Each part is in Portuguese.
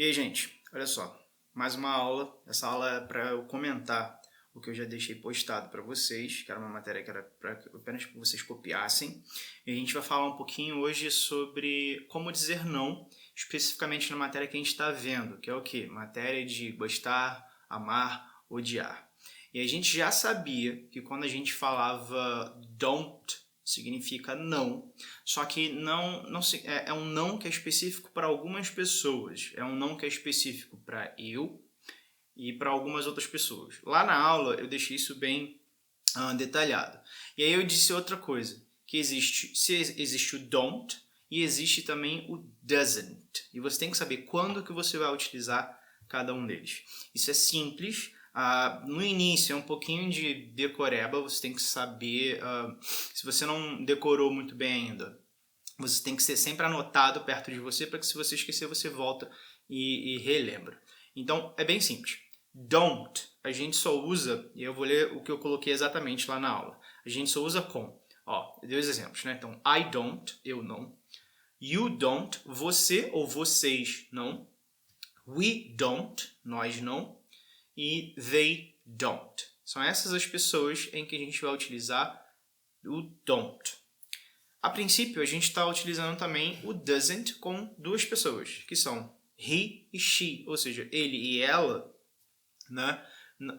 E aí, gente, olha só, mais uma aula. Essa aula é para eu comentar o que eu já deixei postado para vocês, que era uma matéria que era apenas para vocês copiassem. E a gente vai falar um pouquinho hoje sobre como dizer não, especificamente na matéria que a gente está vendo, que é o quê? Matéria de gostar, amar, odiar. E a gente já sabia que quando a gente falava don't, significa não, só que é um não que é específico para algumas pessoas, é um não que é específico para eu e para algumas outras pessoas. Lá na aula eu deixei isso bem detalhado. E aí eu disse outra coisa, que existe o don't e existe também o doesn't. E você tem que saber quando que você vai utilizar cada um deles. Isso é simples. No início é um pouquinho de decoreba, você tem que saber, se você não decorou muito bem ainda, você tem que ser sempre anotado perto de você, para que se você esquecer, você volta e relembra. Então, é bem simples. Don't, a gente só usa, e eu vou ler o que eu coloquei exatamente lá na aula, a gente só usa com. Dois exemplos, né? Então, I don't, eu não. You don't, você ou vocês não. We don't, nós não. E they don't. São essas as pessoas em que a gente vai utilizar o don't. A princípio, a gente está utilizando também o doesn't com duas pessoas, que são he e she, ou seja, ele e ela, né,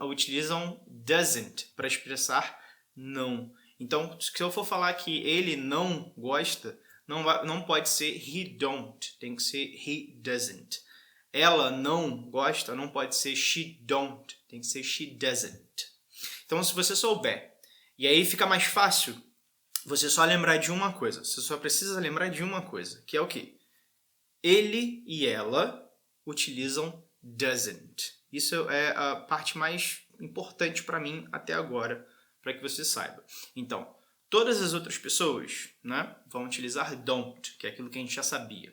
utilizam doesn't para expressar não. Então, se eu for falar que ele não gosta, não pode ser he don't, tem que ser he doesn't. Ela não gosta, não pode ser she don't, tem que ser she doesn't. Então, se você souber, e aí fica mais fácil você só lembrar de uma coisa. Você só precisa lembrar de uma coisa, que é o quê? Ele e ela utilizam doesn't. Isso é a parte mais importante para mim até agora, para que você saiba. Então, todas as outras pessoas, né, vão utilizar don't, que é aquilo que a gente já sabia.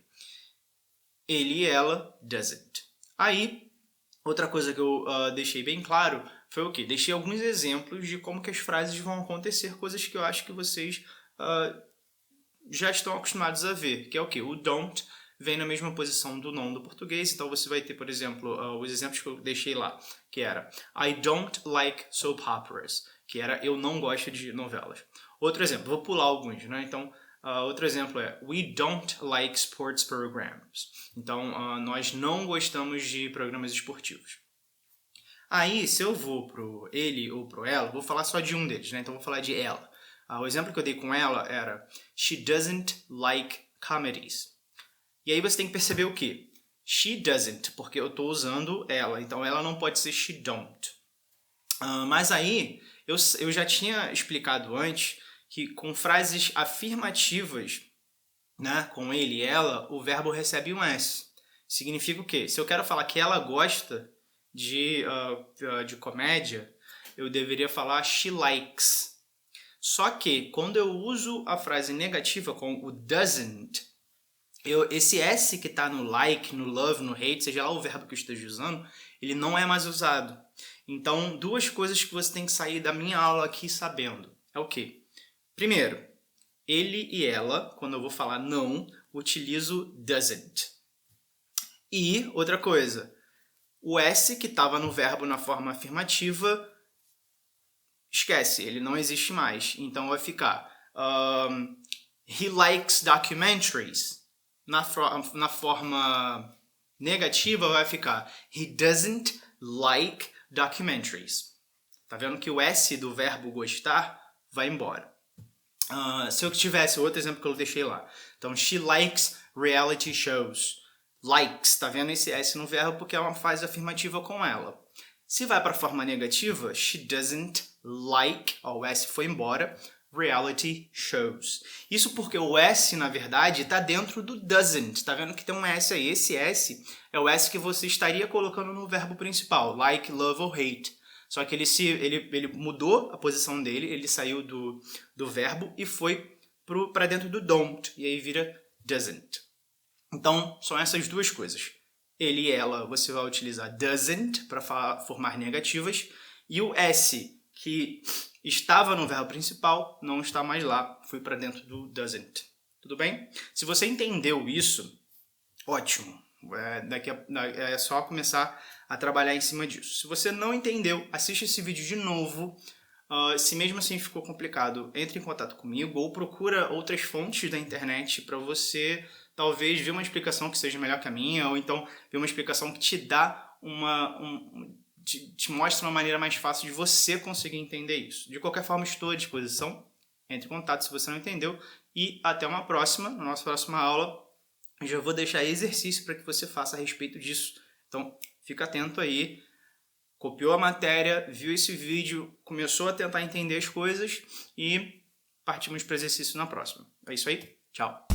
Ele e ela, doesn't. Aí, outra coisa que eu deixei bem claro foi o quê? Deixei alguns exemplos de como que as frases vão acontecer, coisas que eu acho que vocês já estão acostumados a ver, que é o quê? O don't vem na mesma posição do não do português, então você vai ter, por exemplo, os exemplos que eu deixei lá, que era I don't like soap operas, que era eu não gosto de novelas. Outro exemplo, vou pular alguns, né? Então, outro exemplo é We don't like sports programs. Então, nós não gostamos de programas esportivos. Aí, se eu vou pro ele ou pro ela, vou falar só de um deles, né? Então, vou falar de ela. O exemplo que eu dei com ela era She doesn't like comedies. E aí você tem que perceber o quê? She doesn't, porque eu estou usando ela. Então, ela não pode ser she don't. Mas aí, eu já tinha explicado antes que com frases afirmativas, né, com ele e ela, o verbo recebe um S. Significa o quê? Se eu quero falar que ela gosta de comédia, eu deveria falar she likes. Só que, quando eu uso a frase negativa com o doesn't, esse S que está no like, no love, no hate, seja lá o verbo que eu esteja usando, ele não é mais usado. Então, duas coisas que você tem que sair da minha aula aqui sabendo. É o quê? Primeiro, ele e ela, quando eu vou falar não, utilizo doesn't. E, outra coisa, o S que estava no verbo na forma afirmativa, esquece, ele não existe mais. Então vai ficar he likes documentaries. Na forma negativa vai ficar he doesn't like documentaries. Tá vendo que o S do verbo gostar vai embora. Se eu tivesse outro exemplo que eu deixei lá. Então, she likes reality shows. Likes, tá vendo esse S no verbo porque é uma frase afirmativa com ela. Se vai para a forma negativa, she doesn't like, o S foi embora, reality shows. Isso porque o S, na verdade, está dentro do doesn't. Tá vendo que tem um S aí? Esse S é o S que você estaria colocando no verbo principal, like, love ou hate. Só que ele mudou a posição dele, ele saiu do verbo e foi para dentro do don't, e aí vira doesn't. Então, são essas duas coisas. Ele e ela, você vai utilizar doesn't para formar negativas, e o S, que estava no verbo principal, não está mais lá, foi para dentro do doesn't. Tudo bem? Se você entendeu isso, ótimo. É só começar a trabalhar em cima disso. Se você não entendeu, assiste esse vídeo de novo. Se mesmo assim ficou complicado, entre em contato comigo ou procura outras fontes da internet para você talvez ver uma explicação que seja melhor que a minha, ou então ver uma explicação que te dá te mostra uma maneira mais fácil de você conseguir entender isso. De qualquer forma, estou à disposição. Entre em contato se você não entendeu. E até uma próxima, na nossa próxima aula. Eu já vou deixar exercício para que você faça a respeito disso. Então, fica atento aí. Copiou a matéria, viu esse vídeo, começou a tentar entender as coisas e partimos para o exercício na próxima. É isso aí. Tchau.